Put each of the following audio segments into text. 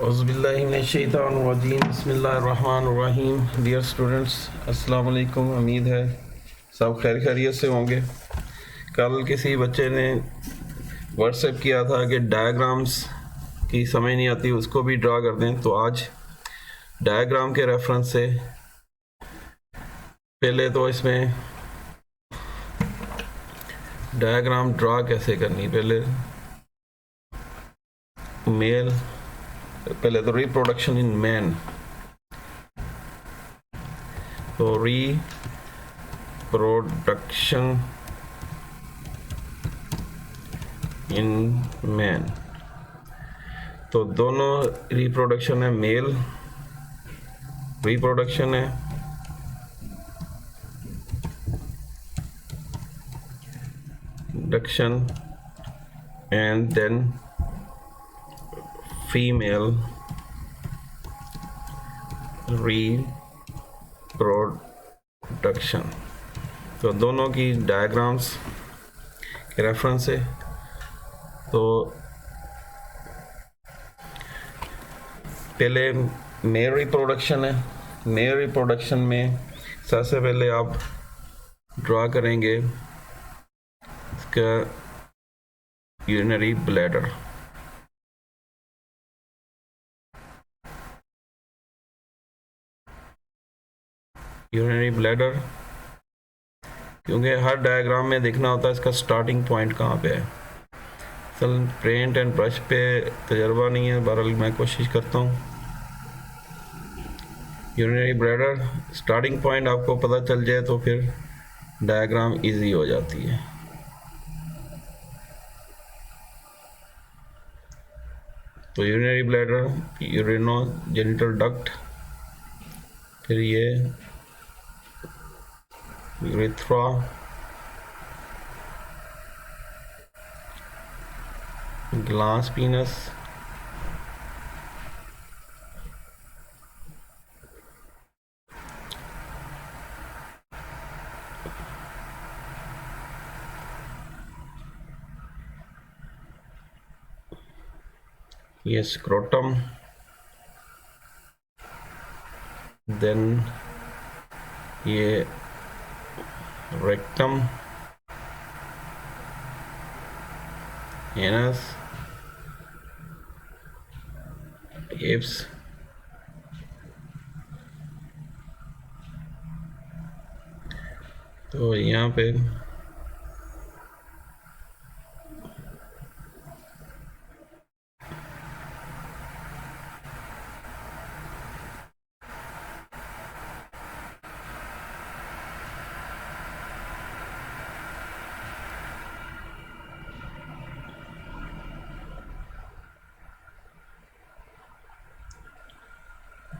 औज़ुबिल्लाहिमिनश्शैतानिर्रजीम बिस्मिल्लाहिर्रहमानिर्रहीम। Dear students, अस्सलाम वालेकुम। उम्मीद है सब खैरियत से होंगे। कल किसी बच्चे ने व्हाट्सएप किया था कि डायग्राम्स की समझ नहीं आती, उसको भी ड्रा कर दें। तो आज डायग्राम के रेफरेंस से पहले तो इसमें डायग्राम ड्रा कैसे करनी, पहले तो रिप्रोडक्शन इन मैन। तो रिप्रोडक्शन इन मैन, तो दोनों रिप्रोडक्शन है, मेल रिप्रोडक्शन है, production and then female reproduction। तो दोनों की डायग्राम्स के रेफरेंस है। तो पहले मेल रिप्रोडक्शन है। मेल रिप्रोडक्शन में सबसे पहले आप ड्रा करेंगे इसका यूरिनरी ब्लैडर। यूरिनरी ब्लैडर क्योंकि हर डायग्राम में देखना होता है इसका स्टार्टिंग पॉइंट कहाँ पे है। असल पेंट एंड ब्रश पे तजर्बा नहीं है, बहरहाल मैं कोशिश करता हूँ। यूरिनरी ब्लैडर स्टार्टिंग पॉइंट आपको पता चल जाए तो फिर डायग्राम इजी हो जाती है। तो यूरिनरी ब्लैडर, यूरिनोजेनिटल डक्ट, फिर ये यूरेथ्रा, ग्लास पीनस, ये स्क्रोटम, देन ये रेक्टम, एनस, एप्स, तो यहाँ पे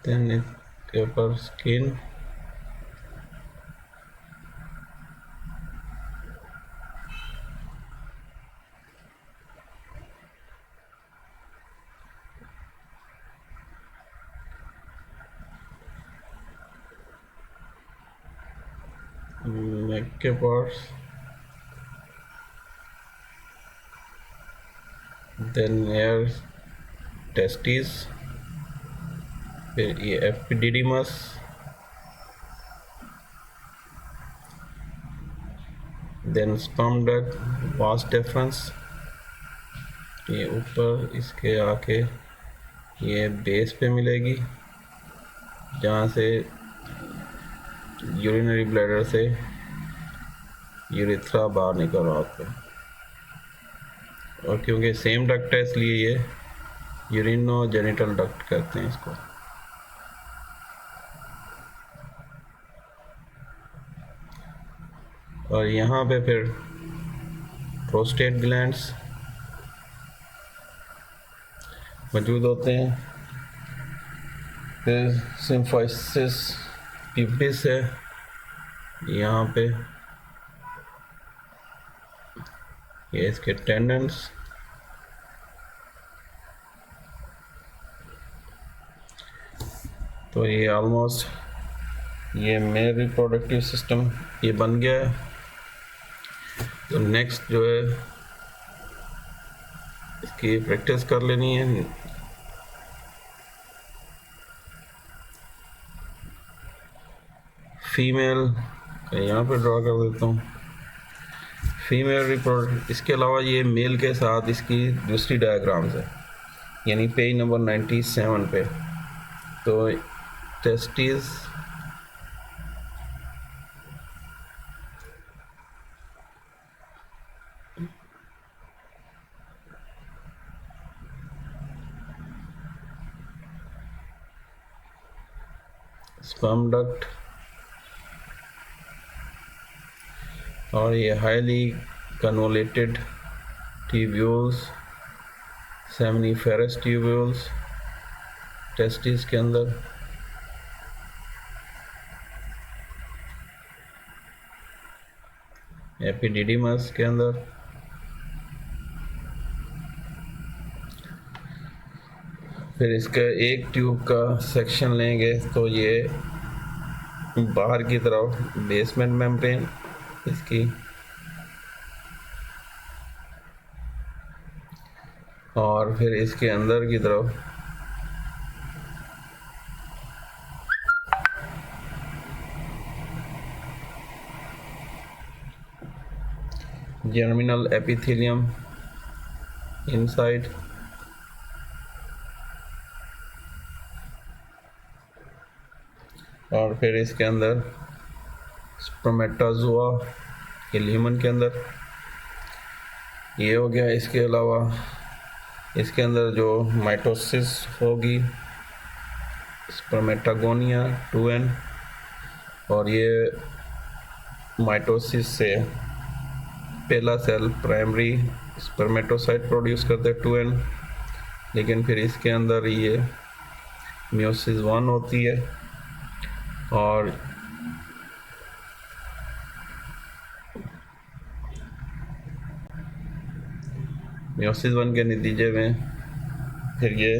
देन इसके ऊपर स्किन, नेक के पार्ट्स, देन एयर टेस्टिस, फिर ये epididymis, then sperm duct, vas deferens, ये ऊपर इसके आके ये बेस पे मिलेगी जहाँ से यूरिनरी ब्लैडर से यूरेथ्रा बाहर निकल रहा होता है। और क्योंकि सेम डक्ट है इसलिए ये यूरिनोजेनिटल डक्ट कहते हैं इसको। और यहाँ पे फिर प्रोस्टेट ग्लैंड्स मौजूद होते हैं, फिर सिम्फाइसिस पिपिस है यहाँ पे, ये इसके टेंडेंस, तो ये ऑलमोस्ट ये मेल रिप्रोडक्टिव सिस्टम ये बन गया है। तो नेक्स्ट जो है इसकी प्रैक्टिस कर लेनी है। फीमेल यहाँ पे ड्रा कर देता हूँ। फीमेल रिप्रोडक्ट, इसके अलावा ये मेल के साथ इसकी दूसरी डायग्राम्स है, यानी पेज नंबर 97 पे। तो टेस्टिस, स्पर्म डक्ट, और ये highly convoluted tubules, seminiferous tubules testis के अंदर। एपिडिडिमस के अंदर। फिर इसका एक ट्यूब का सेक्शन लेंगे तो ये बाहर की तरफ बेसमेंट मेम्ब्रेन इसकी, और फिर इसके अंदर की तरफ जर्मिनल एपिथेलियम इनसाइड, और फिर इसके अंदर स्पर्मेटाज़ोआ के ल्यूमन के अंदर। ये हो गया। इसके अलावा इसके अंदर जो माइटोसिस होगी, स्पर्मेटागोनिया 2n, और ये माइटोसिस से पहला सेल प्राइमरी स्पर्मेटोसाइट प्रोड्यूस करते हैं 2n, लेकिन फिर इसके अंदर ये मियोसिस 1 होती है, और मियोसिस 1 के नतीजे में फिर ये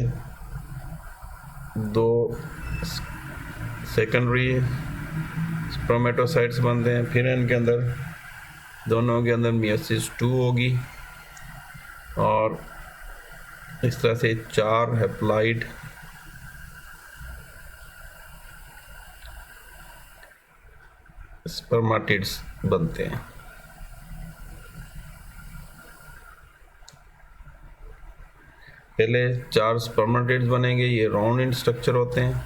दो सेकेंडरी स्पर्मेटोसाइट्स बनते हैं। फिर इनके अंदर दोनों के अंदर मियोसिस 2 होगी, और इस तरह से 4 हैप्लॉइड स्पर्मेटिड्स बनते हैं। पहले 4 स्पर्मेटिड्स बनेंगे, ये राउंड इन स्ट्रक्चर होते हैं,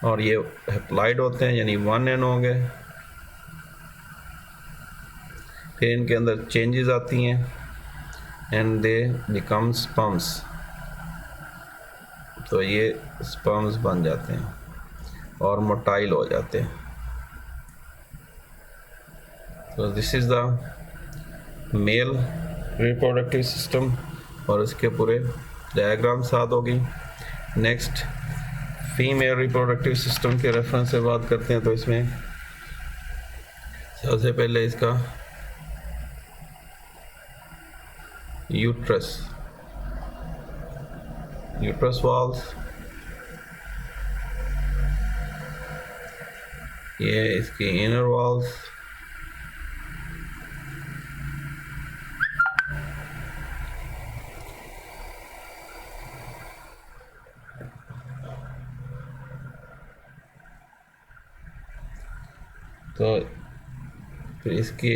और ये हैप्लॉइड होते हैं, यानी 1n हो गए। फिर इनके अंदर चेंजेस आती हैं एंड दे बिकम स्पर्म्स, तो ये स्पर्म्स बन जाते हैं और मोटाइल हो जाते हैं। तो this is the male reproductive system, और इसके पूरे डायग्राम साथ होगी। नेक्स्ट फीमेल रिप्रोडक्टिव सिस्टम के रेफरेंस से बात करते हैं। तो इसमें सबसे पहले इसका यूट्रस वॉल्स, ये इसकी इनर वॉल्स, तो फिर इसकी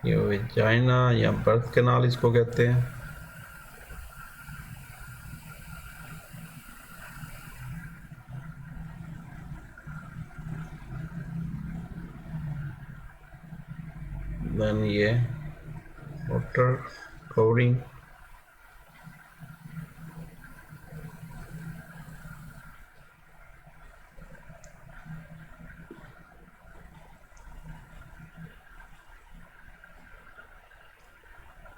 ये वेजाइना या बर्थ कैनाल इसको कहते हैं। देन ये वाटर कवरिंग,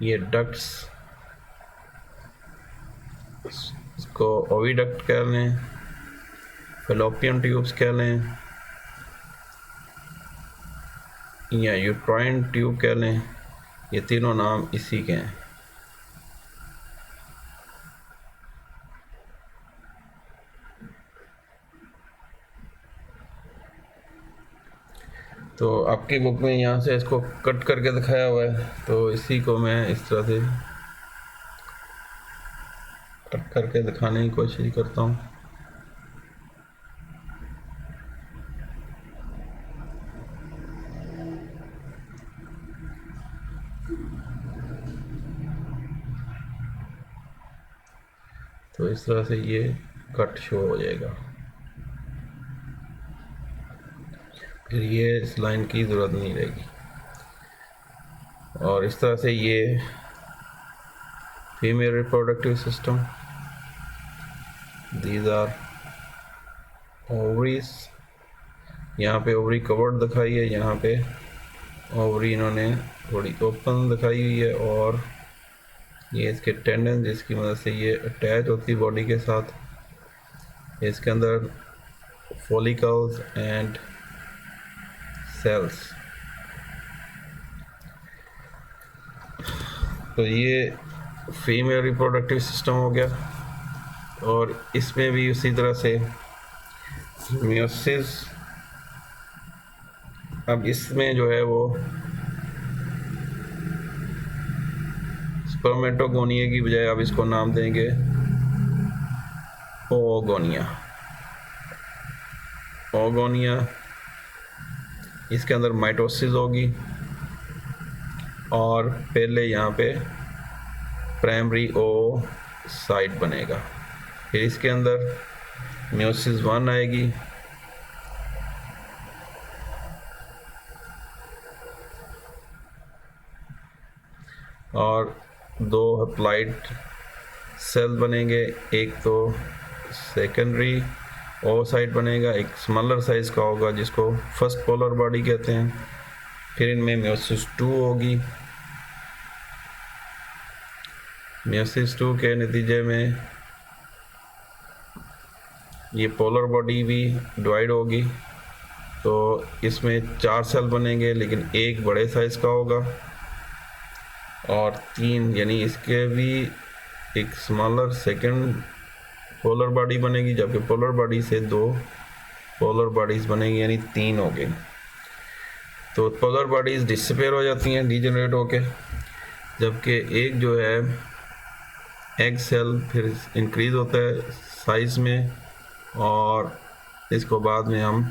ये डक्ट्स, इसको ओविडक्ट कह लें, फेलोपियन ट्यूब्स कह लें, या यूट्राइन ट्यूब कह लें, ये तीनों नाम इसी के हैं। तो आपकी बुक में यहाँ से इसको कट करके दिखाया हुआ है, तो इसी को मैं इस तरह से कट करके दिखाने की कोशिश करता हूँ। तो इस तरह से ये कट शो हो जाएगा। फिर ये इस लाइन की ज़रूरत नहीं रहेगी। और इस तरह से ये female reproductive system, these are ovaries. यहाँ पे ओवरी कवर्ड दिखाई है, यहाँ पे ओवरी इन्होंने थोड़ी ओपन दिखाई हुई है, और ये इसके टेंडन जिसकी मदद से ये अटैच होती है बॉडी के साथ। इसके अंदर फॉलिकल्स एंड सेल्स। तो ये फीमेल रिप्रोडक्टिव सिस्टम हो गया। और इसमें भी उसी तरह से मियोसिस, अब इसमें जो है वो स्पर्मेटोगोनिया की बजाय अब इसको नाम देंगे ओगोनिया। ओगोनिया, इसके अंदर माइटोसिस होगी, और पहले यहाँ पे प्राइमरी ओसाइट बनेगा। फिर इसके अंदर मियोसिस 1 आएगी, और 2 हैप्लॉइड सेल बनेंगे। एक तो सेकेंडरी ओसाइट बनेगा, एक स्मॉलर साइज का होगा जिसको फर्स्ट पोलर बॉडी कहते हैं। फिर इनमें मियोसिस 2 होगी। मियोसिस 2 के नतीजे में ये पोलर बॉडी भी डिवाइड होगी। तो इसमें 4 सेल बनेंगे, लेकिन एक बड़े साइज का होगा, और 3 यानी इसके भी एक स्मॉलर सेकंड पोलर बॉडी बनेगी, जबकि पोलर बॉडी से 2 पोलर बॉडीज बनेंगी, यानी 3 हो गए। तो पोलर बॉडीज डिसअपीयर हो जाती हैं डीजनरेट होके, जबकि एक जो है एग सेल फिर इंक्रीज होता है साइज में, और इसको बाद में हम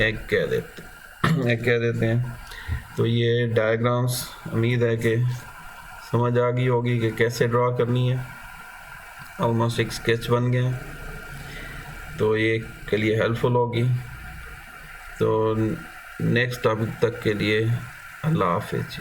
एग कह देते हैं। तो ये डायग्राम्स उम्मीद है कि समझ आ गई होगी कि कैसे ड्रा करनी है। ऑलमोस्ट एक स्केच बन गया, तो ये के लिए हेल्पफुल होगी। तो नेक्स्ट टॉपिक तक के लिए अल्लाह हाफिज़।